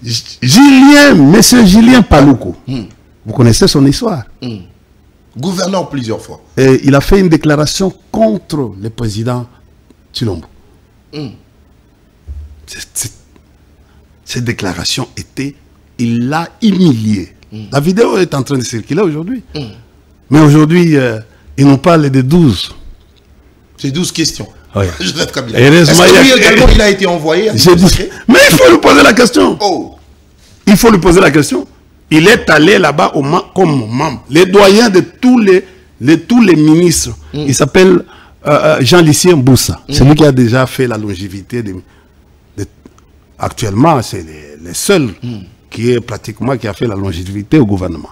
monsieur Julien Paluku, vous connaissez son histoire. Gouverneur plusieurs fois. Et il a fait une déclaration contre le président Tshilombo. Cette déclaration était, il l'a humilié. La vidéo est en train de circuler aujourd'hui. Mais aujourd'hui, ils nous parlent de 12. C'est 12 questions. Oui. Joseph Kabila. Heureusement, Est-ce que lui également, il a été envoyé à mais il faut lui poser la question. Oh. Il faut lui poser la question. Il est allé là-bas comme membre. Les doyens de tous les ministres. Il s'appelle Jean-Lucien Boussa. C'est lui qui a déjà fait la longévité. Actuellement, c'est les seuls qui a fait la longévité au gouvernement.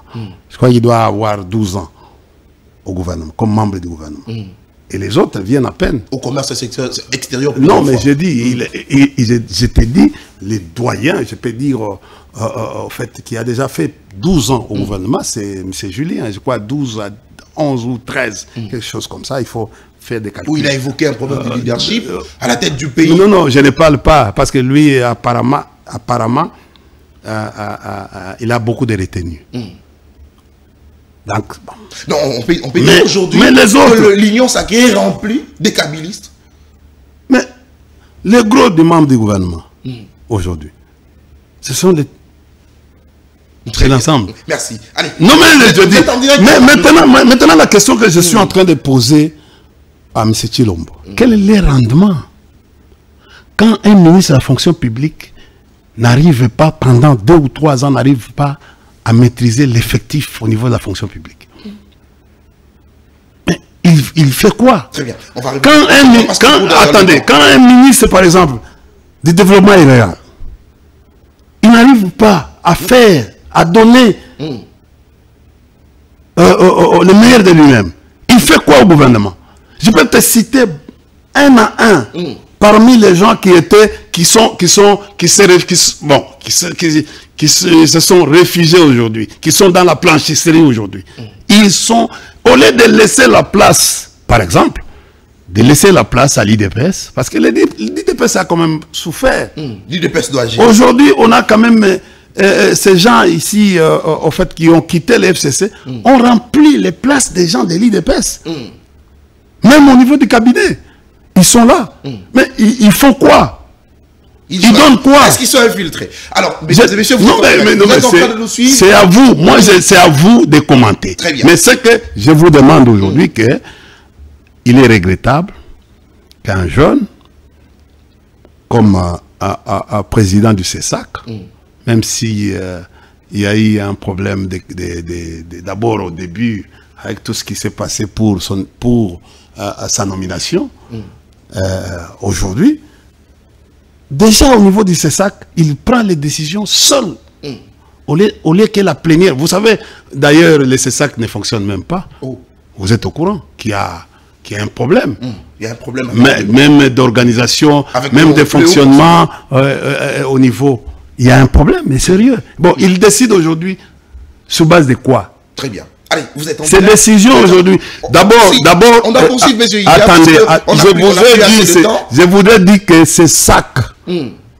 Je crois qu'il doit avoir 12 ans au gouvernement, comme membre du gouvernement. Et les autres viennent à peine. Au commerce extérieur. Non, mais j'ai dit, je t'ai dit, les doyens, je peux dire, au fait, qui a déjà fait 12 ans au gouvernement, c'est M. Julien, je crois 12 à 11 ou 13, quelque chose comme ça, il faut faire des calculs. Où il a évoqué un problème de leadership à la tête du pays. Non, non, je ne parle pas, parce que lui, apparemment, il a beaucoup de retenues. Donc, bon. Non, on peut dire aujourd'hui que l'Union sacrée est remplie des kabylistes. Mais les gros des membres du gouvernement, aujourd'hui, ce sont les... C'est l'ensemble. Merci. Allez. Non, mais je dis... Mais maintenant, la question que je suis en train de poser à M. Tshilombo, quel est le rendement quand un ministre de la fonction publique n'arrive pas, pendant 2 ou 3 ans, n'arrive pas à maîtriser l'effectif au niveau de la fonction publique? Mais il fait quoi? Très bien. On va quand un ministre, par exemple, du développement rural, il n'arrive pas à faire, à donner le meilleur de lui-même, il fait quoi au gouvernement? Je peux te citer un à un parmi les gens qui se sont réfugiés aujourd'hui, qui sont dans la blanchisserie aujourd'hui. Ils sont, au lieu de laisser la place, par exemple, de laisser la place à l'IDPS, parce que l'IDPS a quand même souffert. L'IDPS doit agir. Aujourd'hui, on a quand même ces gens ici, au fait, qui ont quitté le FCC, ont rempli les places des gens de l'IDPS. Même au niveau du cabinet, ils sont là. Mais ils font quoi? Ils donnent quoi? Est-ce qu'ils sont infiltrés? Alors, mesdames et messieurs, vous êtes en train de nous suivre. C'est à vous. Moi, c'est à vous de commenter. Très bien. Mais ce que je vous demande aujourd'hui, il est regrettable qu'un jeune, comme un président du CESAC, même si il y a eu un problème d'abord au début, avec tout ce qui s'est passé pour sa nomination, aujourd'hui, déjà au niveau du CESAC, il prend les décisions seul, au lieu que la plénière. Vous savez, d'ailleurs, le CESAC ne fonctionne même pas. Vous êtes au courant qu'il y a un problème. Il y a un problème. Même d'organisation, même de fonctionnement au niveau. Il y a un problème, mais sérieux. Bon, il décide aujourd'hui sur base de quoi? Très bien. Allez, vous êtes en ces décisions aujourd'hui. D'abord, on doit poursuivre, monsieur. Attendez, je voudrais dire que ce SAC,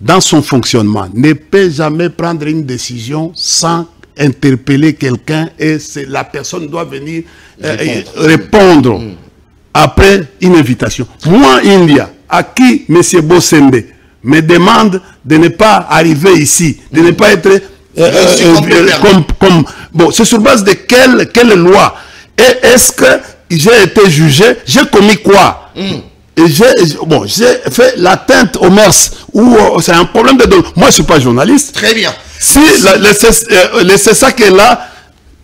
dans son fonctionnement, ne peut jamais prendre une décision sans interpeller quelqu'un et la personne doit venir répondre après une invitation. Moi, India, à qui M. Bossembe me demande de ne pas arriver ici, de ne pas être bon, c'est sur base de quelle loi? Et est-ce que j'ai été jugé? J'ai commis quoi? Et j'ai fait l'atteinte aux mœurs, ou c'est un problème de... Moi, je ne suis pas journaliste. Très bien. Si le CESAC est là,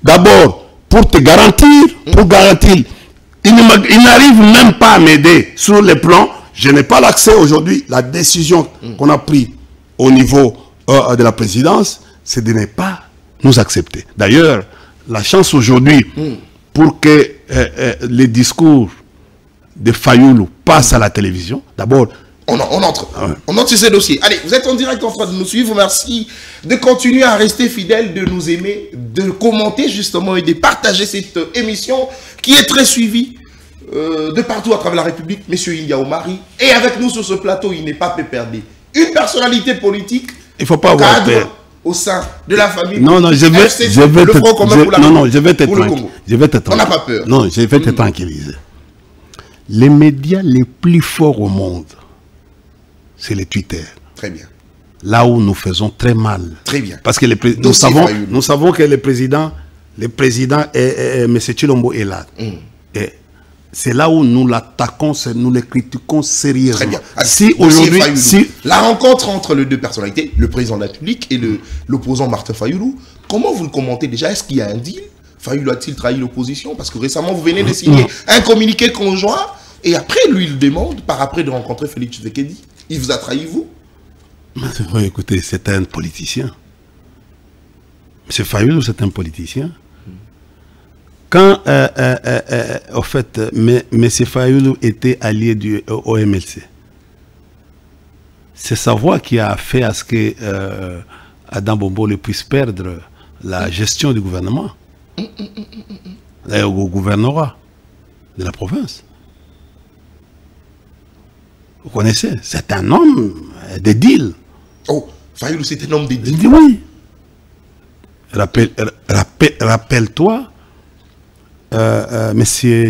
d'abord, pour te garantir, il n'arrive même pas à m'aider sur le plan. Je n'ai pas l'accès aujourd'hui. La décision qu'on a prise au niveau de la présidence, c'est de ne pas nous accepter. D'ailleurs, la chance aujourd'hui pour que les discours de Fayoulou passent à la télévision, d'abord... On entre sur ces dossiers. Allez, vous êtes en direct en train de nous suivre. Merci de continuer à rester fidèle, de nous aimer, de commenter justement et de partager cette émission qui est très suivie de partout à travers la République. Monsieur India Omari. Et avec nous sur ce plateau, il n'est pas peu perdu. Une personnalité politique. Il ne faut pas avoir peur. Au sein de la famille. Non, non, je vais te On n'a pas peur. Non, je vais te tranquilliser. Les médias les plus forts au monde, c'est les Twitter. Très bien. Là où nous faisons très mal. Très bien. Parce que nous savons que le président M. Tshilombo est là. Et c'est là où nous l'attaquons, nous le critiquons sérieusement. Très bien. Si aujourd'hui, la rencontre entre les deux personnalités, le président de la République et l'opposant Martin Fayoulou, comment vous le commentez déjà? Est-ce qu'il y a un deal? Fayoulou a-t-il trahi l'opposition? Parce que récemment, vous venez de signer un communiqué conjoint et après, lui, il demande, par après, de rencontrer Félix Tshisekedi. Il vous a trahi, vous? Écoutez, c'est un politicien. M. Fayoulou, c'est un politicien. Quand, en fait, M. Fayoulou était allié au MLC, c'est sa voix qui a fait à ce que Adam Bombole puisse perdre la gestion du gouvernement, au gouvernorat de la province. Vous connaissez, c'est un homme de deal. Oh, Fayoulou, c'est un homme de deal. Oui. Rappelle-toi, M.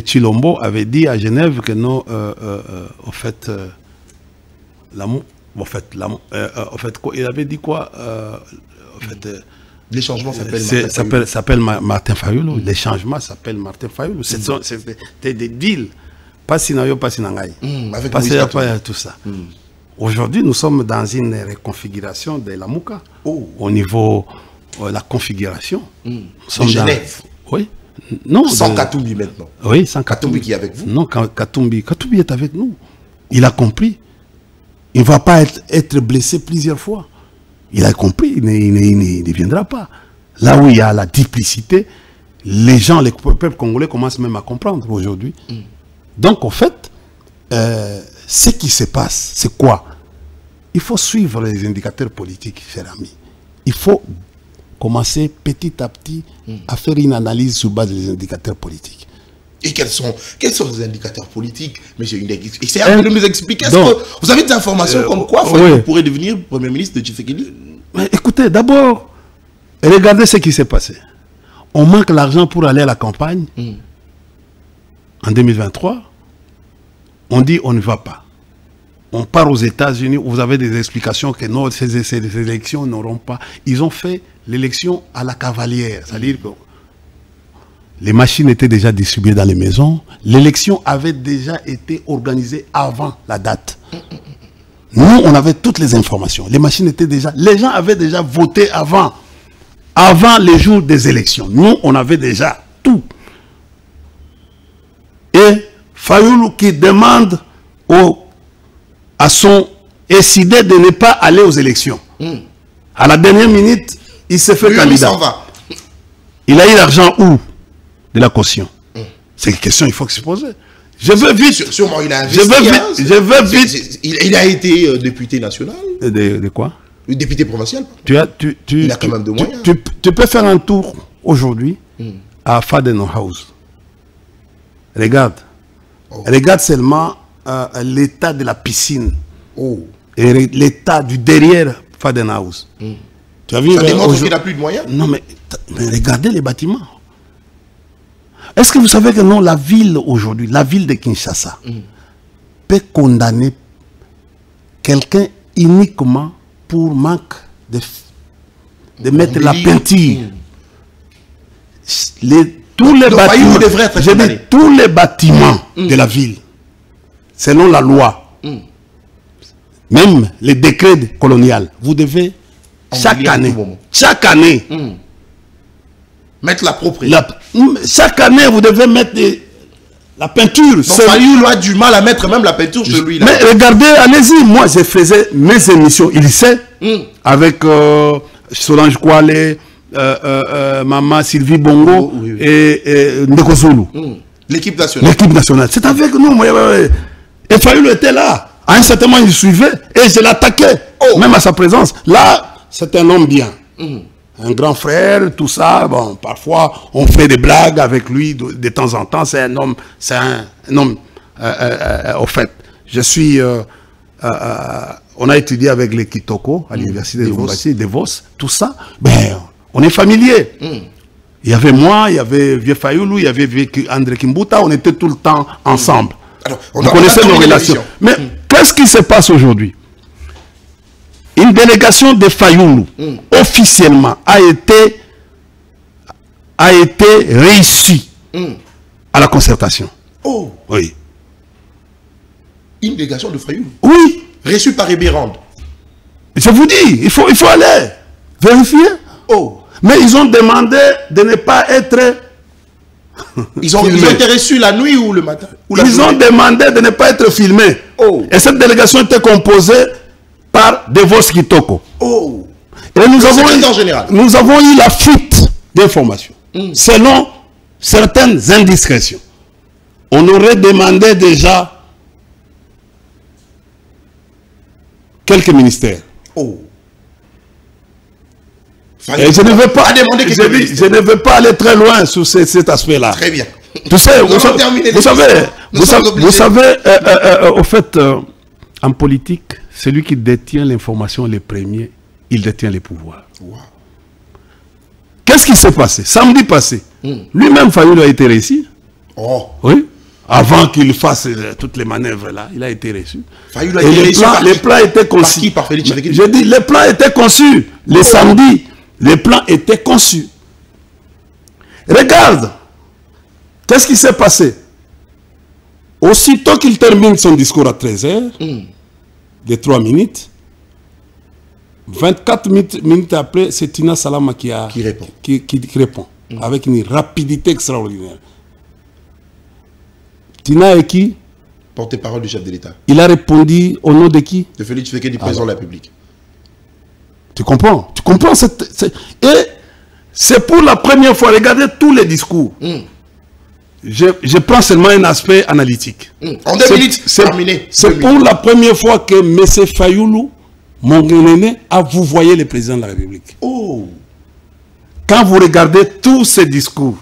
Chilombo avait dit à Genève que non, en fait, il avait dit quoi les changements s'appellent Martin Fayoulou. Les changements s'appellent Martin Fayoulou. C'était des deals. Pas Sinayo, pas Sinangaï. Pas tout ça. Aujourd'hui, nous sommes dans une reconfiguration de la Mouka. Au niveau de la configuration. De Genève. Oui. Non, sans Katumbi maintenant. Oui, sans Katumbi qui est avec vous. Non, Katumbi est avec nous. Il a compris. Il ne va pas être blessé plusieurs fois. Il a compris, il ne viendra pas. Là où il y a la duplicité, les gens, les peuples congolais commencent même à comprendre aujourd'hui. Donc, en fait, ce qui se passe, c'est quoi? Il faut suivre les indicateurs politiques, chers amis. Il faut commencer petit à petit à faire une analyse sur base des indicateurs politiques. Et quels sont les indicateurs politiques, M. Indegui? Essayez de nous expliquer. Est-ce que vous avez des informations comme quoi vous pourrez devenir Premier ministre de Tshisekedi? Écoutez, d'abord, regardez ce qui s'est passé. On manque l'argent pour aller à la campagne. En 2023, on dit on ne va pas. On part aux États-Unis, vous avez des explications que non, ces élections n'auront pas. Ils ont fait l'élection à la cavalière, c'est-à-dire que les machines étaient déjà distribuées dans les maisons. L'élection avait déjà été organisée avant la date. Nous, on avait toutes les informations. Les machines étaient déjà... Les gens avaient déjà voté avant les jours des élections. Nous, on avait déjà tout. Et Fayoulou qui demande à son décidé de ne pas aller aux élections. À la dernière minute, il s'est fait candidat. Il a eu l'argent où? De la caution. C'est une question qu'il faut se poser. Je veux vite. Sûrement, il a investi. Je veux vite. Il a été député national. De quoi? Député provincial. Il a quand même de moyens. Tu peux faire un tour aujourd'hui à Fadeno House. Regarde. Regarde seulement l'état de la piscine. Et l'état du derrière Fadeno House. Tu as vu, ça démontre qu'il n'a plus de moyens? Non, mais regardez les bâtiments. Est-ce que vous savez que non, la ville aujourd'hui, la ville de Kinshasa, peut condamner quelqu'un uniquement pour manque de mettre la peinture. Tous les bâtiments de la ville, selon la loi, même les décrets coloniaux, vous devez chaque année, mettre la propreté. Chaque année, vous devez mettre la peinture. Donc, Fayoulou a du mal à mettre même la peinture chez lui. Là. Mais regardez, allez-y. Moi, je faisais mes émissions, il sait, avec Solange Kouale, Maman Sylvie Bongo et Ndeko Zulu. L'équipe nationale. L'équipe nationale. C'est avec nous. Et Fayoulou était là. À un certain moment, il suivait et je l'attaquais. Même à sa présence. Là, c'est un homme bien. Un grand frère, tout ça. Bon, parfois, on fait des blagues avec lui de temps en temps. C'est un homme, au fait, je suis, on a étudié avec les Kitoko à l'université de Vos, tout ça. Ben, on est familier. Il y avait moi, il y avait Vieux Fayoulou, il y avait André Kimbuta, on était tout le temps ensemble. Alors, on connaissait nos relations. Mais qu'est-ce qui se passe aujourd'hui? Une délégation de Fayoulou, officiellement, a été réussie à la concertation. Oh. Oui. Une délégation de Fayoulou. Oui. Reçue par Ebérande. Je vous dis, il faut aller vérifier. Oh. Mais ils ont demandé de ne pas être... Ils ont été reçus la nuit ou le matin? Ils ont demandé de ne pas être filmés. Oh. Et cette délégation était composée par Devos Kitoko. Oh. Et nous avons eu la fuite d'informations. Selon certaines indiscrétions. On aurait demandé déjà quelques ministères. Oh. Et je ne veux pas, je ne veux pas aller très loin sur cet aspect-là. Très bien. Tu sais, vous savez, au fait, en politique, celui qui détient l'information le premier, il détient les pouvoirs. Wow. Qu'est-ce qui s'est passé? Samedi passé, lui-même, Fayoulou a été reçu. Oh. Oui. Avant qu'il fasse toutes les manœuvres là, il a été reçu. Fayoulou a été reçu. Les plans étaient conçus. Par Félix Tshisekedi. Je dis, les plans étaient conçus. Les samedis, les plans étaient conçus. Regarde. Qu'est-ce qui s'est passé? Aussitôt qu'il termine son discours à 13h, de 3 minutes, 24 minutes après, c'est Tina Salama qui répond. Qui répond avec une rapidité extraordinaire. Tina est qui? Porte-parole du chef de l'État. Il a répondu au nom de qui? De Félix Tshisekedi, président de la République. Tu comprends? Tu comprends Et c'est pour la première fois, regardez tous les discours. Je prends seulement un aspect analytique. En 2 minutes, c'est terminé. C'est pour la première fois que M. Fayoulou, mon grand-aîné, a vouvoyé le président de la République. Oh. Quand vous regardez tous ces discours,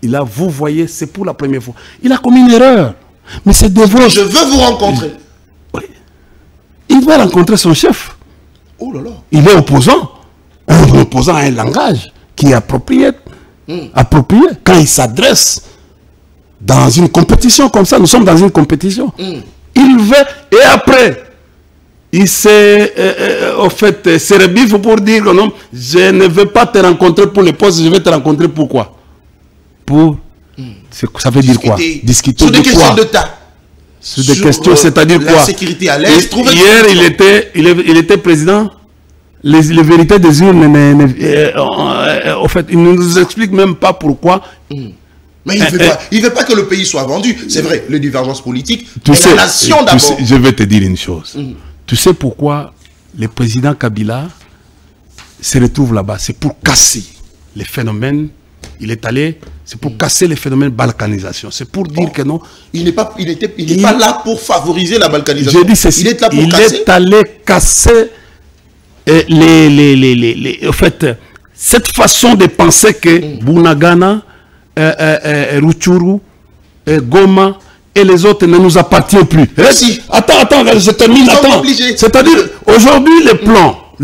il a vouvoyé, c'est pour la première fois. Il a commis une erreur. Mais c'est Devos. Je veux vous rencontrer. Oui. Il va rencontrer son chef. Oh là là. Il est opposant. Un opposant a un langage qui est approprié. Approprié. Quand il s'adresse dans une compétition comme ça, nous sommes dans une compétition. Il veut, et après, il s'est au fait se rebiffe pour dire que non, je ne veux pas te rencontrer pour le poste, je vais te rencontrer pour quoi? Pour ça veut dire quoi? Discuter sur de des questions quoi? d'État. Sur des questions, c'est-à-dire quoi? La sécurité à l'Est. Hier, il était président. Les vérités des urnes, au fait, il ne nous explique même pas pourquoi. Mais il ne veut pas que le pays soit vendu. C'est vrai, les divergences politiques. Tu sais, la nation d'abord. Je vais te dire une chose. Tu sais pourquoi le président Kabila se retrouve là-bas? C'est pour casser les phénomènes. Il est allé, c'est pour casser les phénomènes de balkanisation. C'est pour dire que non. Il n'est pas là pour favoriser la balkanisation. Je dis ceci. Il est là pour casser. Il est allé casser en fait, cette façon de penser que Bunagana, Rutshuru, Goma et les autres ne nous appartiennent plus. Merci. Attends, je termine. C'est-à-dire, aujourd'hui, le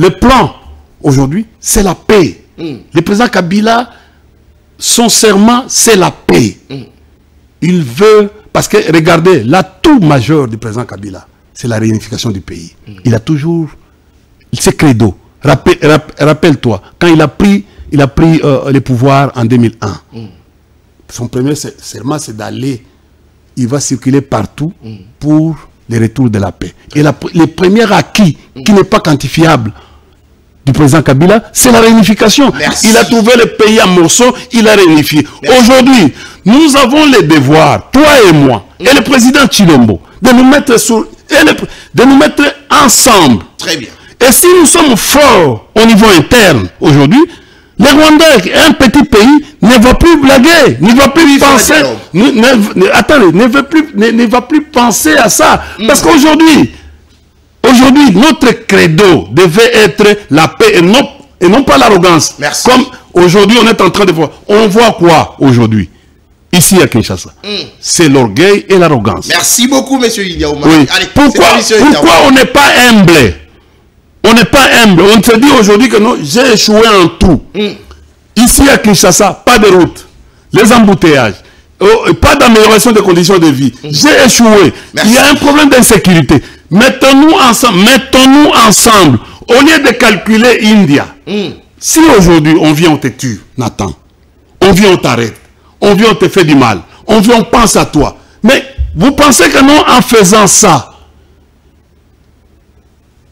plan, aujourd'hui, c'est la paix. Le président Kabila, son serment, c'est la paix. Il veut, parce que, regardez, l'atout majeur du président Kabila, c'est la réunification du pays. Il a toujours... C'est credo. Rappelle-toi, quand il a pris le pouvoir en 2001, son premier serment, c'est d'aller, il va circuler partout pour le retour de la paix. Et le premier acquis, qui n'est pas quantifiable, du président Kabila, c'est la réunification. Merci. Il a trouvé le pays en morceaux, il a réunifié. Aujourd'hui, nous avons le devoir, toi et moi, et le président Tshilombo, de nous mettre ensemble. Très bien. Et si nous sommes forts au niveau interne aujourd'hui, le Rwanda, un petit pays, ne va plus blaguer, ne va plus penser, ne va plus penser à ça. Parce qu'aujourd'hui, notre credo devait être la paix et non pas l'arrogance. Comme aujourd'hui, on est en train de voir. On voit quoi aujourd'hui? Ici à Kinshasa. C'est l'orgueil et l'arrogance. Merci beaucoup, monsieur Idiaouma. Oui. Pourquoi on n'est pas humble? On n'est pas humble. On se dit aujourd'hui que non, j'ai échoué en tout. Ici à Kinshasa, pas de route. Les embouteillages. Pas d'amélioration des conditions de vie. J'ai échoué. Merci. Il y a un problème d'insécurité. Mettons-nous ensemble. Au lieu de calculer India. Si aujourd'hui on vient, on te tue, Nathan. On vient, on t'arrête. On vient, on te fait du mal. on vient, on pense à toi. Mais vous pensez que non, en faisant ça,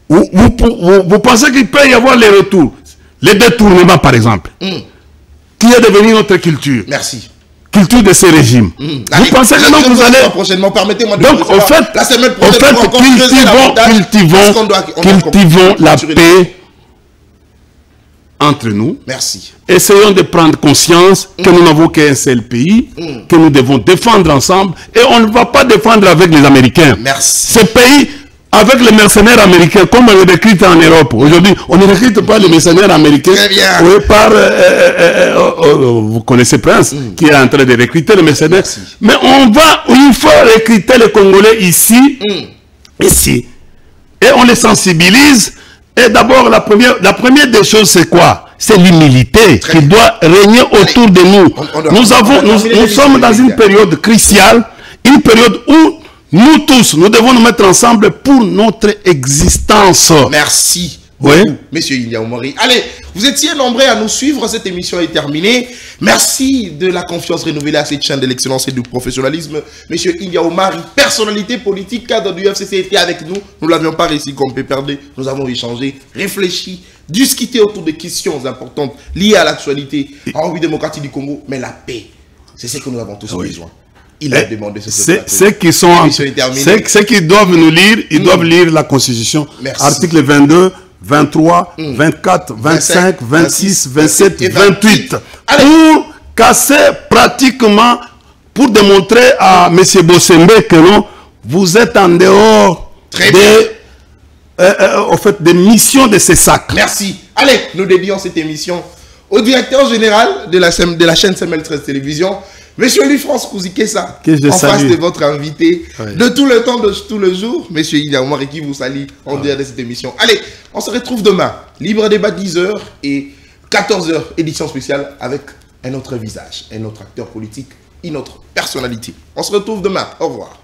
vous pensez qu'il peut y avoir les retours, les détournements par exemple, qui est devenu notre culture. Merci. Culture de ces régimes. Allez, vous pensez que non, vous allez... prochainement, permettez-moi de... Donc, au fait, cultivons la paix entre nous. Merci. Essayons de prendre conscience que nous n'avons qu'un seul pays, que nous devons défendre ensemble, et on ne va pas défendre avec les Américains. Merci. Ce pays, avec les mercenaires américains, comme on les recrute en Europe. Aujourd'hui, on ne recrute pas les mercenaires américains. Très bien. Oui, par, vous connaissez Prince, qui est en train de recruter les mercenaires. Merci. Mais il faut recruter les Congolais ici, ici. Et on les sensibilise. Et d'abord, la première des choses, c'est quoi? C'est l'humilité qui doit régner autour de nous. Nous sommes dans une période cruciale, une période où nous tous, nous devons nous mettre ensemble pour notre existence. Merci. Oui. Monsieur Ilia Omari. Allez, vous étiez nombreux à nous suivre. Cette émission est terminée. Merci de la confiance renouvelée à cette chaîne de l'excellence et du professionnalisme. Monsieur Ilia Omari, personnalité politique, cadre du FCC, était avec nous. Nous ne l'avions pas réussi comme peut perdre. Nous avons échangé, réfléchi, discuté autour de questions importantes liées à l'actualité en République démocratique du Congo. Mais la paix, c'est ce que nous avons tous besoin. Il a demandé ceux qui doivent nous lire, ils doivent lire la Constitution. Merci. Article 22, 23, 24, 25, 26, 27 et 28. Pour casser pratiquement, pour démontrer à M. Bossembe que non, vous êtes en dehors des missions de ces sacs. Merci. Allez, nous dédions cette émission au directeur général de la chaîne CML 13 Télévision, Monsieur Louis-France Kouzikessa, en face de votre invité, de tout le temps, de tout le jour, Monsieur Ilia Omari qui vous salue en dehors de cette émission. Allez, on se retrouve demain, libre débat 10h et 14h, édition spéciale avec un autre visage, un autre acteur politique, une autre personnalité. On se retrouve demain. Au revoir.